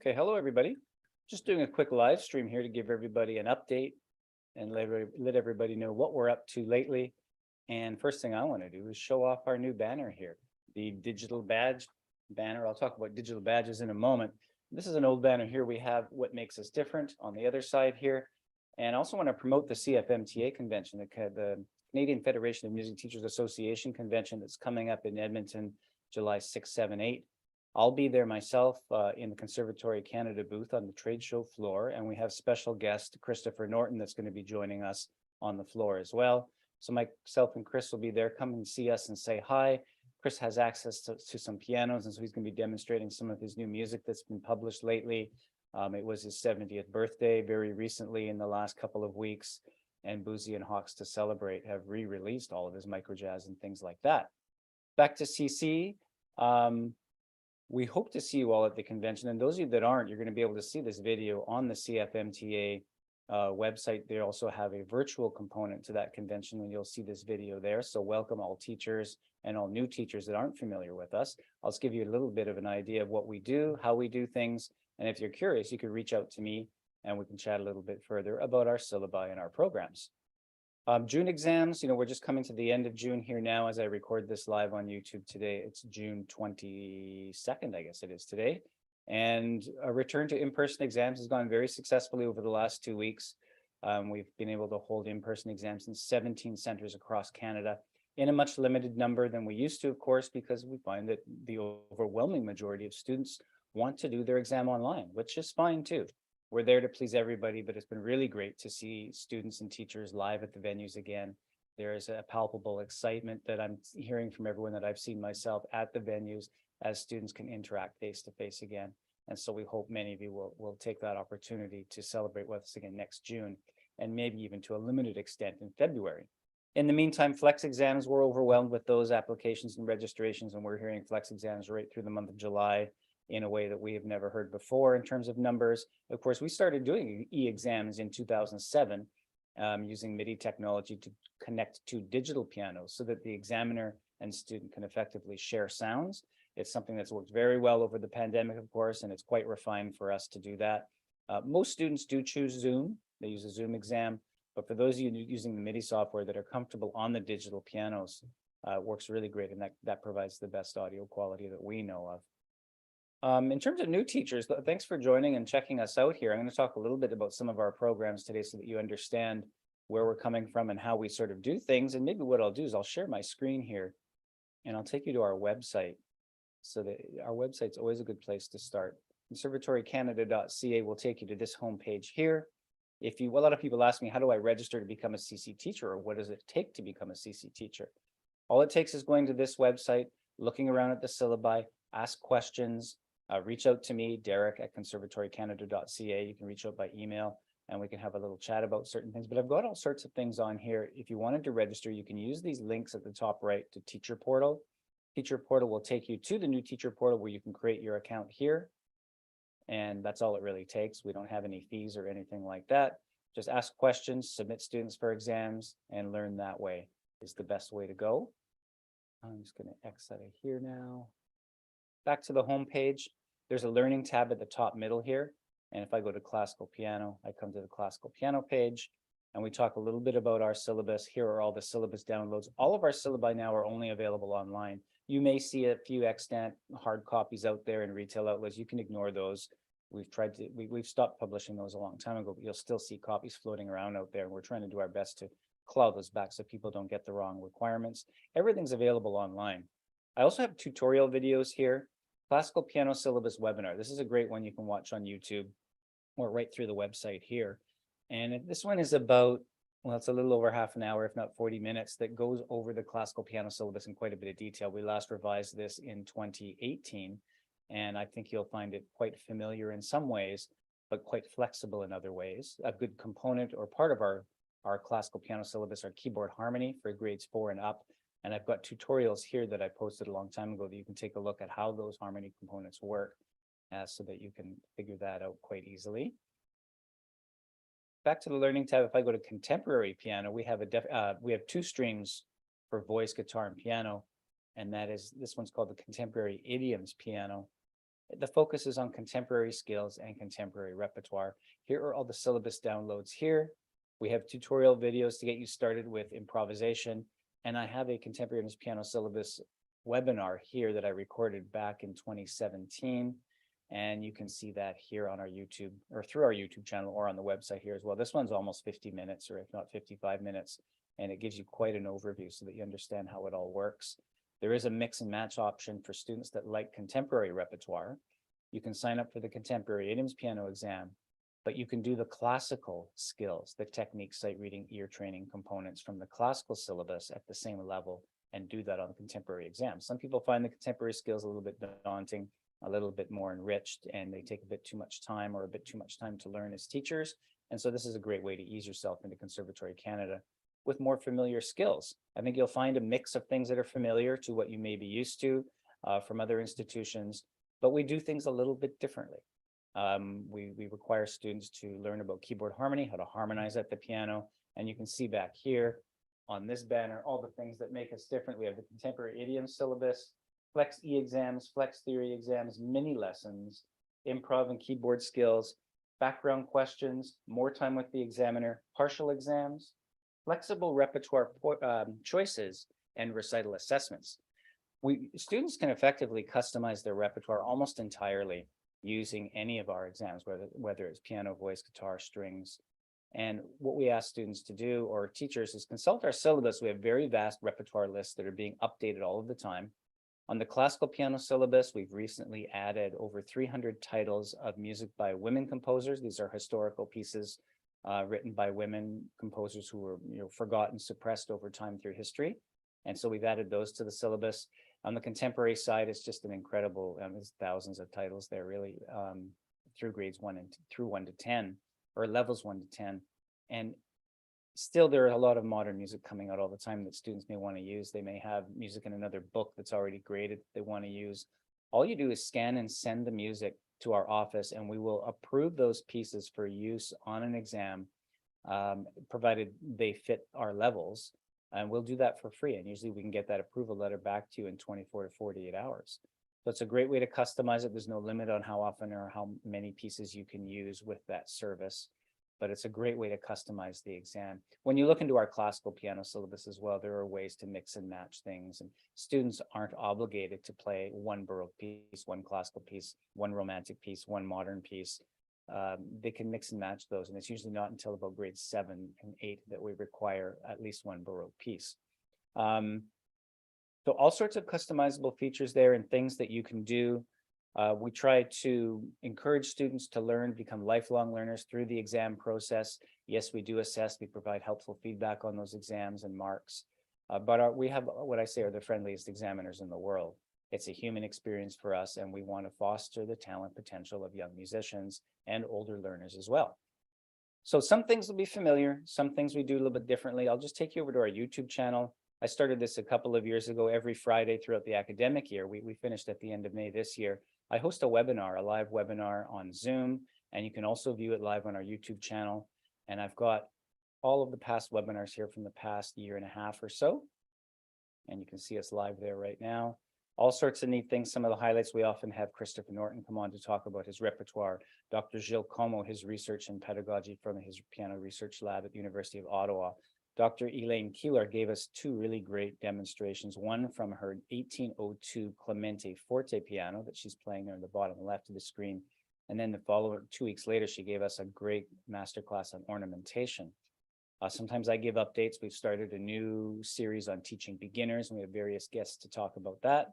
Okay, hello everybody. Just doing a quick live stream here to give everybody an update and let everybody know what we're up to lately. And first thing I want to do is show off our new banner here, the digital badge banner. I'll talk about digital badges in a moment. This is an old banner here. We have what makes us different on the other side here. And I also want to promote the CFMTA convention, the Canadian Federation of Music Teachers Association convention that's coming up in Edmonton, July 6, 7, 8. I'll be there myself in the Conservatory Canada booth on the trade show floor, and we have special guest Christopher Norton that's going to be joining us on the floor as well. So myself and Chris will be there. Come and see us and say hi. Chris has access to some pianos, and so he's going to be demonstrating some of his new music that's been published lately. It was his 70th birthday very recently in the last couple of weeks, and Boozy and Hawks to celebrate have re-released all of his micro jazz and things like that. Back to CC. We hope to see you all at the convention, and those of you that aren't, you're going to be able to see this video on the CFMTA website. They also have a virtual component to that convention, and you'll see this video there. So welcome all teachers and all new teachers that aren't familiar with us. I'll just give you a little bit of an idea of what we do, how we do things, and if you're curious, you can reach out to me and we can chat a little bit further about our syllabi and our programs. June exams, we're just coming to the end of June here now as I record this live on YouTube today. It's June 22nd, I guess it is today. And a return to in-person exams has gone very successfully over the last 2 weeks. We've been able to hold in-person exams in 17 centers across Canada in a much limited number than we used to, of course, because we find that the overwhelming majority of students want to do their exam online, which is fine too. We're there to please everybody, but it's been really great to see students and teachers live at the venues again. There is a palpable excitement that I'm hearing from everyone that I've seen myself at the venues as students can interact face-to-face again. And so we hope many of you will take that opportunity to celebrate with us again next June, and maybe even to a limited extent in February. In the meantime, flex exams, we're overwhelmed with those applications and registrations, and we're hearing flex exams right through the month of July in a way that we have never heard before in terms of numbers. Of course, we started doing e-exams in 2007 using MIDI technology to connect to digital pianos so that the examiner and student can effectively share sounds. It's something that's worked very well over the pandemic, of course, and it's quite refined for us to do that. Most students do choose Zoom. They use a Zoom exam, but for those of you using the MIDI software that are comfortable on the digital pianos, it works really great, and that provides the best audio quality that we know of. In terms of new teachers, thanks for joining and checking us out here. I'm going to talk a little bit about some of our programs today so that you understand where we're coming from and how we sort of do things. And maybe what I'll do is I'll share my screen here and I'll take you to our website. So that our website's always a good place to start. Conservatorycanada.ca will take you to this homepage here. A lot of people ask me, how do I register to become a CC teacher, or what does it take to become a CC teacher? All it takes is going to this website, looking around at the syllabi, ask questions, reach out to me, Derek at conservatorycanada.ca. You can reach out by email and we can have a little chat about certain things, but I've got all sorts of things on here. If you wanted to register, you can use these links at the top right to Teacher Portal. Teacher Portal will take you to the new Teacher Portal where you can create your account here. And that's all it really takes. We don't have any fees or anything like that. Just ask questions, submit students for exams, and learn that way is the best way to go. I'm just going to X out of here now. Back to the home page. There's a learning tab at the top middle here. And if I go to classical piano, I come to the classical piano page and we talk a little bit about our syllabus. Here are all the syllabus downloads. All of our syllabi now are only available online. You may see a few extant hard copies out there in retail outlets. You can ignore those. We've stopped publishing those a long time ago, but you'll still see copies floating around out there. And we're trying to do our best to claw those back so people don't get the wrong requirements. Everything's available online. I also have tutorial videos here. Classical piano syllabus webinar. This is a great one you can watch on YouTube or right through the website here. And this one is about, well, it's a little over half an hour, if not 40 minutes, that goes over the classical piano syllabus in quite a bit of detail. We last revised this in 2018, and I think you'll find it quite familiar in some ways, but quite flexible in other ways. A good component or part of our classical piano syllabus are keyboard harmony for grades 4 and up. And I've got tutorials here that I posted a long time ago that you can take a look at how those harmony components work so that you can figure that out quite easily. Back to the learning tab, if I go to contemporary piano, we have two streams for voice, guitar, and piano. And that is, this one's called the contemporary idioms piano. The focus is on contemporary skills and contemporary repertoire. Here are all the syllabus downloads here. We have tutorial videos to get you started with improvisation. And I have a contemporary piano syllabus webinar here that I recorded back in 2017. And you can see that here on our YouTube or through our YouTube channel or on the website here as well. This one's almost 50 minutes or if not 55 minutes. And it gives you quite an overview so that you understand how it all works. There is a mix and match option for students that like contemporary repertoire. You can sign up for the contemporary idioms piano exam, but you can do the classical skills, the technique, sight reading, ear training components from the classical syllabus at the same level and do that on the contemporary exam. Some people find the contemporary skills a little bit daunting, a little bit more enriched, and they take a bit too much time or a bit too much time to learn as teachers. And so this is a great way to ease yourself into Conservatory Canada with more familiar skills. I think you'll find a mix of things that are familiar to what you may be used to from other institutions, but we do things a little bit differently. We require students to learn about keyboard harmony, how to harmonize at the piano, and you can see back here on this banner all the things that make us different. We have the contemporary idiom syllabus, flex E exams, flex theory exams, mini lessons, improv and keyboard skills, background questions, more time with the examiner, partial exams, flexible repertoire choices, and recital assessments. Students can effectively customize their repertoire almost entirely using any of our exams, whether it's piano, voice, guitar, strings. And what we ask students to do, or teachers, is consult our syllabus. We have very vast repertoire lists that are being updated all of the time. On the classical piano syllabus, we've recently added over 300 titles of music by women composers. These are historical pieces written by women composers who were forgotten, suppressed over time through history. And so we've added those to the syllabus. On the contemporary side, it's just an incredible, there's thousands of titles there really through grades 1 to 10, or levels 1 to 10. And still there are a lot of modern music coming out all the time that students may want to use. They may have music in another book that's already graded that they want to use. All you do is scan and send the music to our office, and we will approve those pieces for use on an exam, provided they fit our levels. And we'll do that for free. And usually we can get that approval letter back to you in 24 to 48 hours. So it's a great way to customize it. There's no limit on how often or how many pieces you can use with that service, but it's a great way to customize the exam. When you look into our classical piano syllabus as well, there are ways to mix and match things, and students aren't obligated to play one Baroque piece, one classical piece, one romantic piece, one modern piece. They can mix and match those, and it's usually not until about grades 7 and 8 that we require at least one Baroque piece. So all sorts of customizable features there and things that you can do. We try to encourage students to learn, become lifelong learners through the exam process. Yes, we do assess, we provide helpful feedback on those exams and marks, but we have what I say are the friendliest examiners in the world. It's a human experience for us, and we want to foster the talent potential of young musicians and older learners as well. So some things will be familiar, some things we do a little bit differently. I'll just take you over to our YouTube channel. I started this a couple of years ago, every Friday throughout the academic year. We finished at the end of May this year. I host a webinar, a live webinar on Zoom, and you can also view it live on our YouTube channel. And I've got all of the past webinars here from the past year and a half or so. And you can see us live there right now. All sorts of neat things. Some of the highlights, we often have Christopher Norton come on to talk about his repertoire. Dr. Gilles Como, his research and pedagogy from his piano research lab at the University of Ottawa. Dr. Elaine Keeler gave us 2 really great demonstrations, one from her 1802 Clemente Forte piano that she's playing there on the bottom left of the screen. And then the following 2 weeks later, she gave us a great masterclass on ornamentation. Sometimes I give updates. We've started a new series on teaching beginners, and we have various guests to talk about that.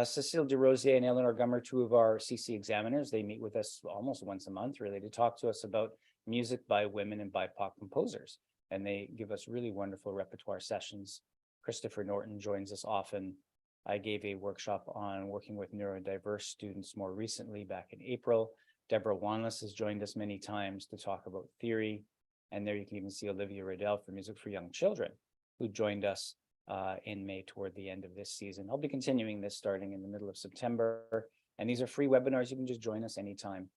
Cecile DeRosier and Eleanor Gummer, 2 of our CC examiners, they meet with us almost once a month, really, to talk to us about music by women and BIPOC composers. And they give us really wonderful repertoire sessions. Christopher Norton joins us often. I gave a workshop on working with neurodiverse students more recently back in April. Deborah Wanless has joined us many times to talk about theory. And there you can even see Olivia Riddell for Music for Young Children, who joined us in May toward the end of this season. I'll be continuing this starting in the middle of September. And these are free webinars. You can just join us anytime.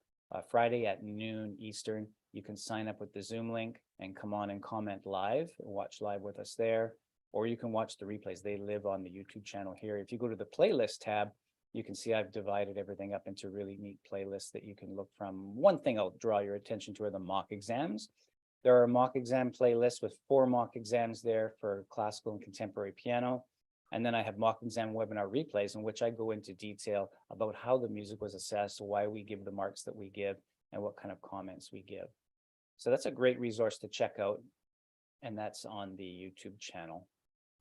Friday at noon Eastern, you can sign up with the Zoom link and come on and comment live, watch live with us there, or you can watch the replays. They live on the YouTube channel here. If you go to the playlist tab, You can see I've divided everything up into really neat playlists that you can look from. One thing I'll draw your attention to are the mock exams. There are mock exam playlists with 4 mock exams there for classical and contemporary piano. And then I have mock exam webinar replays in which I go into detail about how the music was assessed, why we give the marks that we give, and what kind of comments we give. So that's a great resource to check out. And that's on the YouTube channel.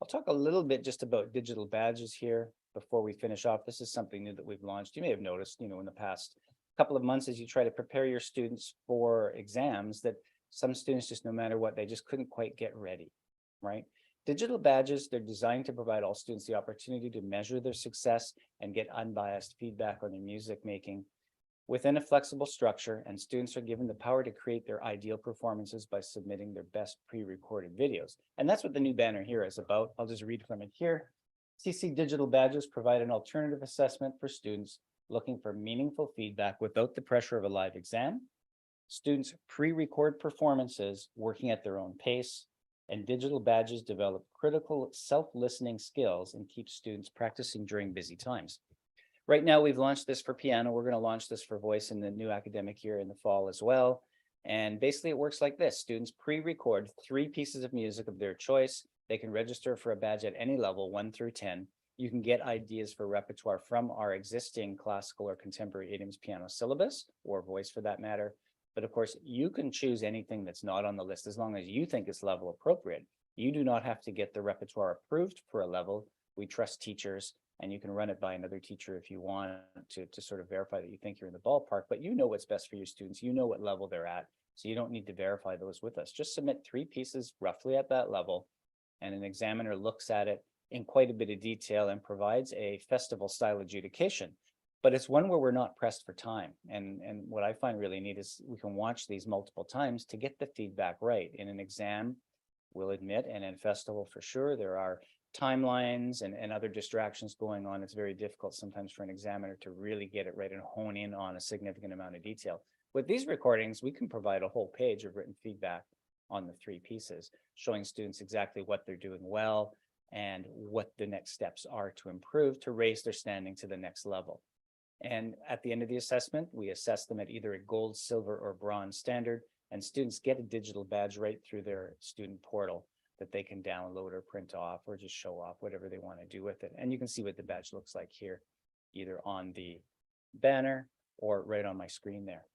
I'll talk a little bit just about digital badges here before we finish off. This is something new that we've launched. You may have noticed, in the past couple of months as you try to prepare your students for exams that some students just, no matter what, they just couldn't quite get ready, right? Digital badges, they're designed to provide all students the opportunity to measure their success and get unbiased feedback on their music making within a flexible structure, and students are given the power to create their ideal performances by submitting their best pre-recorded videos. And that's what the new banner here is about. I'll just read from it here. CC Digital Badges provide an alternative assessment for students looking for meaningful feedback without the pressure of a live exam. Students pre-record performances working at their own pace, and digital badges develop critical self-listening skills and keep students practicing during busy times. Right now, we've launched this for piano. We're going to launch this for voice in the new academic year in the fall as well. And basically it works like this. Students pre-record 3 pieces of music of their choice. They can register for a badge at any level, 1 through 10. You can get ideas for repertoire from our existing classical or contemporary idioms piano syllabus, or voice for that matter. But of course, you can choose anything that's not on the list as long as you think it's level appropriate. You do not have to get the repertoire approved for a level. We trust teachers, and you can run it by another teacher if you want to sort of verify that you think you're in the ballpark, but you know what's best for your students. You know what level they're at, so you don't need to verify those with us. Just submit 3 pieces roughly at that level, and an examiner looks at it in quite a bit of detail and provides a festival style adjudication. But it's one where we're not pressed for time. And what I find really neat is we can watch these multiple times to get the feedback right. In an exam, we'll admit, and in festival for sure, there are timelines and other distractions going on. It's very difficult sometimes for an examiner to really get it right and hone in on a significant amount of detail. With these recordings, we can provide a whole page of written feedback on the 3 pieces, showing students exactly what they're doing well and what the next steps are to improve to raise their standing to the next level. And at the end of the assessment, we assess them at either a gold, silver, or bronze standard, and students get a digital badge right through their student portal that they can download or print off or just show off, whatever they want to do with it. And you can see what the badge looks like here, either on the banner or right on my screen there.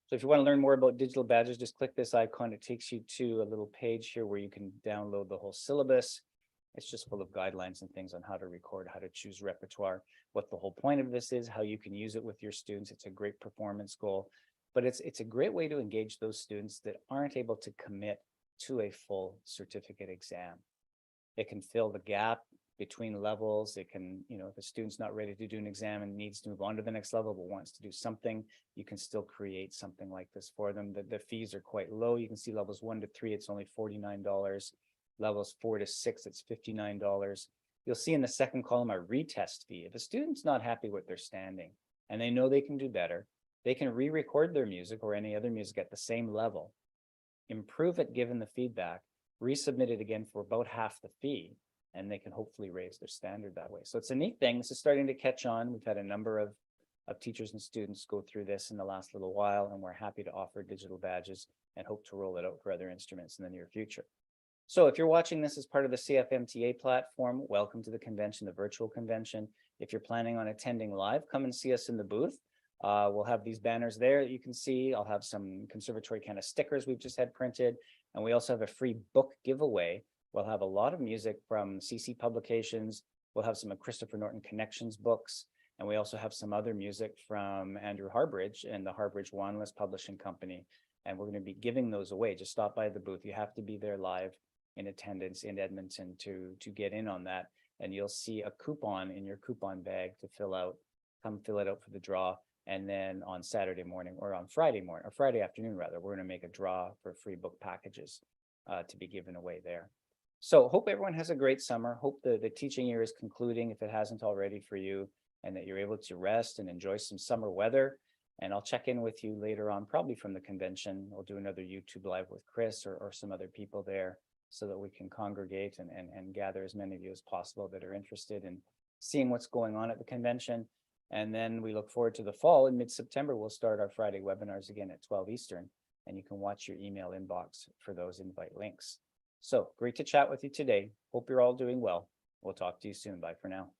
So if you want to learn more about digital badges, just click this icon. It takes you to a little page here where you can download the whole syllabus. It's just full of guidelines and things on how to record, how to choose repertoire, what the whole point of this is, how you can use it with your students. It's a great performance goal, but it's a great way to engage those students that aren't able to commit to a full certificate exam. It can fill the gap between levels. It can, if a student's not ready to do an exam and needs to move on to the next level, but wants to do something, you can still create something like this for them. The fees are quite low. You can see levels 1 to 3, it's only $49. Levels 4 to 6, it's $59. You'll see in the second column a retest fee. If a student's not happy with their standing and they know they can do better, they can re-record their music or any other music at the same level, improve it given the feedback, resubmit it again for about half the fee, and they can hopefully raise their standard that way. So it's a neat thing. This is starting to catch on. We've had a number of teachers and students go through this in the last little while, and we're happy to offer digital badges and hope to roll it out for other instruments in the near future. So if you're watching this as part of the CFMTA platform, welcome to the convention, the virtual convention. If you're planning on attending live, come and see us in the booth. We'll have these banners there that you can see. I'll have some conservatory kind of stickers we've just had printed. And we also have a free book giveaway. We'll have a lot of music from CC Publications. We'll have some of Christopher Norton Connections books. And we also have some other music from Andrew Harbridge and the Harbridge Wanless Publishing Company. And we're going to be giving those away. Just stop by the booth. You have to be there live in attendance in Edmonton to get in on that. And you'll see a coupon in your coupon bag to fill out. Come fill it out for the draw. And then on Saturday morning or on Friday morning, or Friday afternoon rather, we're going to make a draw for free book packages to be given away there. So hope everyone has a great summer. Hope the teaching year is concluding if it hasn't already for you, and that you're able to rest and enjoy some summer weather. And I'll check in with you later on, probably from the convention. We'll do another YouTube live with Chris or some other people there so that we can congregate and gather as many of you as possible that are interested in seeing what's going on at the convention. And then we look forward to the fall. In mid-September, we'll start our Friday webinars again at 12 Eastern, and you can watch your email inbox for those invite links. So great to chat with you today. Hope you're all doing well. We'll talk to you soon. Bye for now.